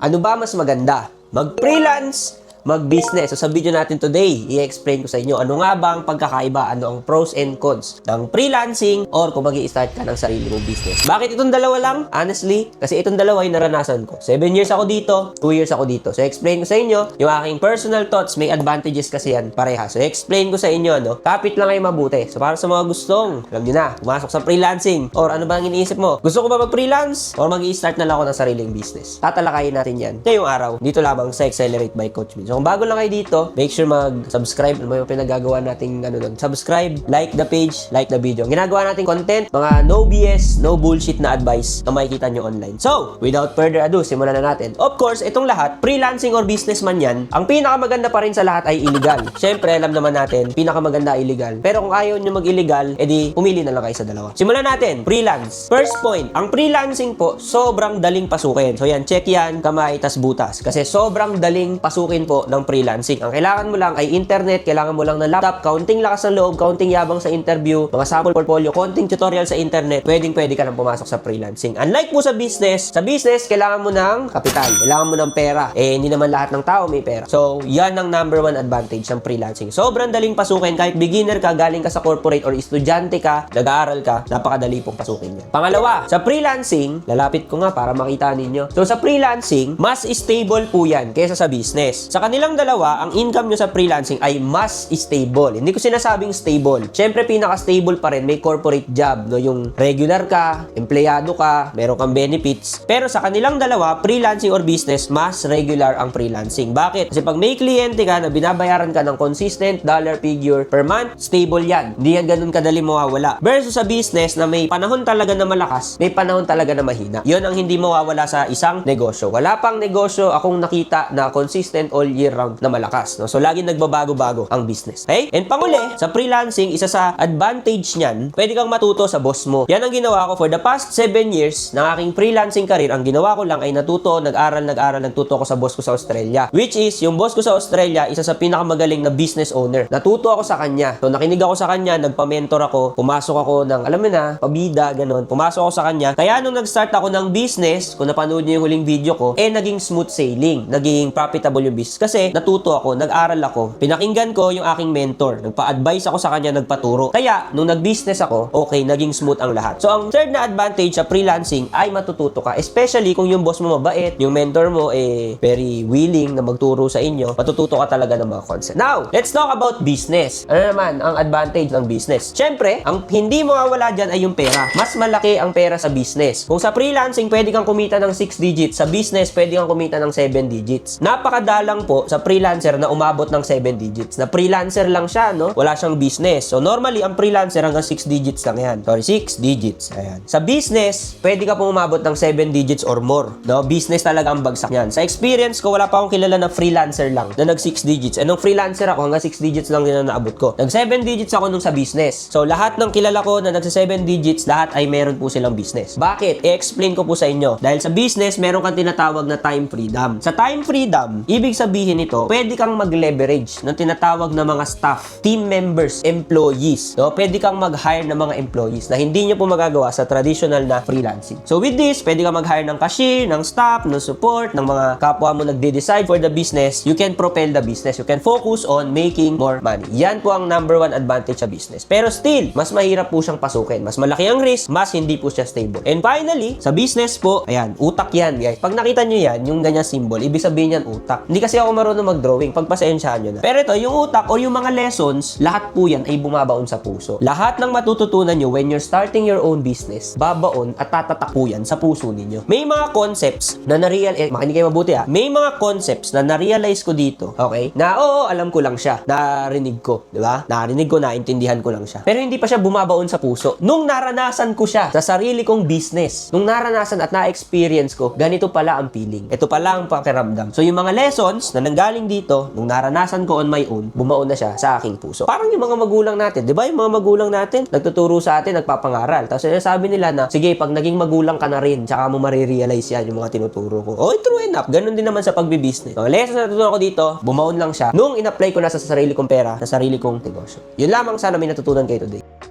Ano ba mas maganda? Mag-freelance, mag-business. So sa video natin today, i-explain ko sa inyo ano nga ba ang pagkakaiba, ano ang pros and cons ng freelancing or kung mag-i-start ka ng sarili mong business. Bakit itong dalawa lang? Honestly, kasi itong dalawa yung naranasan ko. 7 years ako dito, 2 years ako dito. So explain ko sa inyo yung aking personal thoughts. May advantages kasi yan pareha. So explain ko sa inyo, no? Kapit lang kayo mabuti. So para sa mga gustong, alam niyo na, pumasok sa freelancing or ano ba ang iniisip mo? Gusto ko ba mag-freelance or mag-i-start na lang ako ng sariling business? Tatalakayin natin yan ngayong araw dito lamang sa Accelerate by Coach Min. So kung bago lang kayo dito, make sure mag-subscribe. Ano yung pinagagawa nating subscribe, like the page, like the video. Ang ginagawa nating content, mga no BS, no bullshit na advice na makikita nyo online. So, without further ado, simulan na natin. Of course, itong lahat, freelancing or business man yan, ang pinakamaganda pa rin sa lahat ay illegal. Siyempre, alam naman natin, pinakamaganda illegal. Pero kung ayaw nyo mag-illegal, edi pumili na lang kayo sa dalawa. Simulan natin, freelance. First point, ang freelancing po, sobrang daling pasukin. So yan, check yan, kamay, tas butas. Kasi sobrang daling pasukin po ng freelancing. Ang kailangan mo lang ay internet, kailangan mo lang ng laptop, kaunting lakas ng loob, kaunting yabang sa interview, mga sample portfolio, konting tutorial sa internet, pwede ka nang pumasok sa freelancing. Unlike po sa business kailangan mo ng kapital, kailangan mo ng pera. Hindi naman lahat ng tao may pera. So, yan ang number 1 advantage ng freelancing. Sobrang daling pasukin, kahit beginner ka, galing ka sa corporate or estudyante ka, nag-aaral ka, napakadali pong pasukin yan. Pangalawa, sa freelancing, lalapit ko nga para makita ninyo. So, sa freelancing, mas stable po yan kaysa sa business. Sa kanilang dalawa, ang income nyo sa freelancing ay mas stable. Hindi ko sinasabing stable. Siyempre, pinaka-stable pa rin, may corporate job, no? Yung regular ka, empleyado ka, meron kang benefits. Pero sa kanilang dalawa, freelancing or business, mas regular ang freelancing. Bakit? Kasi pag may kliyente ka na binabayaran ka ng consistent dollar figure per month, stable yan. Hindi yan ganun kadali mawawala. Versus sa business na may panahon talaga na malakas, may panahon talaga na mahina. Yun ang hindi mawawala sa isang negosyo. Wala pang negosyo akong nakita na consistent all year round na malakas. No? So, lagi nagbabago-bago ang business. Okay? And panguli, sa freelancing, isa sa advantage niyan, pwede kang matuto sa boss mo. Yan ang ginawa ko for the past 7 years ng aking freelancing career. Ang ginawa ko lang ay natuto, nag-aral, nagtuto ko sa boss ko sa Australia. Which is, yung boss ko sa Australia, isa sa pinakamagaling na business owner. Natuto ako sa kanya. So, nakinig ako sa kanya, nagpa-mentor ako, pumasok ako ng, alam mo na, pabida, ganun. Pumasok ako sa kanya. Kaya nung nag-start ako ng business, kung napanood niyo yung huling video ko, naging smooth sailing. Naging profitable yung business. Kasi, natuto ako, nag-aral ako, pinakinggan ko yung aking mentor, nagpa-advise ako sa kanya, nagpaturo. Kaya, nung nag-business ako, okay, naging smooth ang lahat. So, ang third na advantage sa freelancing ay matututo ka. Especially kung yung boss mo mabait, yung mentor mo very willing na magturo sa inyo, matututo ka talaga ng mga concept. Now, let's talk about business. Ano naman ang advantage ng business? Siyempre, ang hindi mawawala dyan ay yung pera. Mas malaki ang pera sa business. Kung sa freelancing, pwede kang kumita ng 6 digits. Sa business, pwede kang kumita ng 7 digits. Napakadalang po sa freelancer na umabot ng 7 digits. Na freelancer lang siya, no? Wala siyang business. So, normally, ang freelancer hanggang 6 digits lang yan. Sorry, 6 digits. Ayan. Sa business, pwede ka pong umabot ng 7 digits or more. No? Business talaga ang bagsak yan. Sa experience ko, wala pa akong kilala na freelancer lang na nag 6 digits. Nung freelancer ako, hanggang 6 digits lang din na naabot ko. Nag 7 digits ako nung sa business. So, lahat ng kilala ko na nag 7 digits, lahat ay meron po silang business. Bakit? I-explain ko po sa inyo. Dahil sa business, meron kang tinatawag na time freedom. Sa time freedom, ibig sabihin nito, pwede kang mag-leverage ng tinatawag na mga staff, team members, employees. No? Pwede kang mag-hire ng mga employees na hindi nyo po magagawa sa traditional na freelancing. So with this, pwede kang mag-hire ng cashier, ng staff, ng support, ng mga kapwa mo nagde-decide for the business. You can propel the business. You can focus on making more money. Yan po ang number 1 advantage sa business. Pero still, mas mahirap po siyang pasukin. Mas malaki ang risk, mas hindi po siya stable. And finally, sa business po, ayan, utak yan, guys. Pag nakita nyo yan, yung ganyan symbol, ibig sabihin yan utak. Hindi kasi ako marunong mag-drawing. Pagpasensyahan nyo na. Pero ito, yung utak o yung mga lessons, lahat po yan ay bumabaon sa puso. Lahat ng matututunan nyo when you're starting your own business, babaon at tatatak po yan sa puso ninyo. May mga concepts na makinig kayo mabuti may mga concepts na na-realize ko dito, okay? Na oo, alam ko lang siya. Narinig ko, di ba? Narinig ko, naintindihan ko lang siya. Pero hindi pa siya bumabaon sa puso. Nung naranasan ko siya sa sarili kong business, nung naranasan at na-experience ko, ganito pala ang feeling. Ito pala ang pakiramdam. So yung mga lessons na nanggaling dito, nung naranasan ko on my own, bumaon na siya sa aking puso. Parang yung mga magulang natin, di ba? Yung mga magulang natin, nagtuturo sa atin, nagpapangaral. Tapos sinasabi nila na, sige, pag naging magulang ka na rin, tsaka mo marirealize yan yung mga tinuturo ko. Oh, true enough. Ganun din naman sa pagbibusiness. Ang lessons na natutunan ko dito, bumaon lang siya nung in-apply ko na sa sarili kong pera, sa sarili kong negosyo. Yun lamang, sana may natutunan kayo today.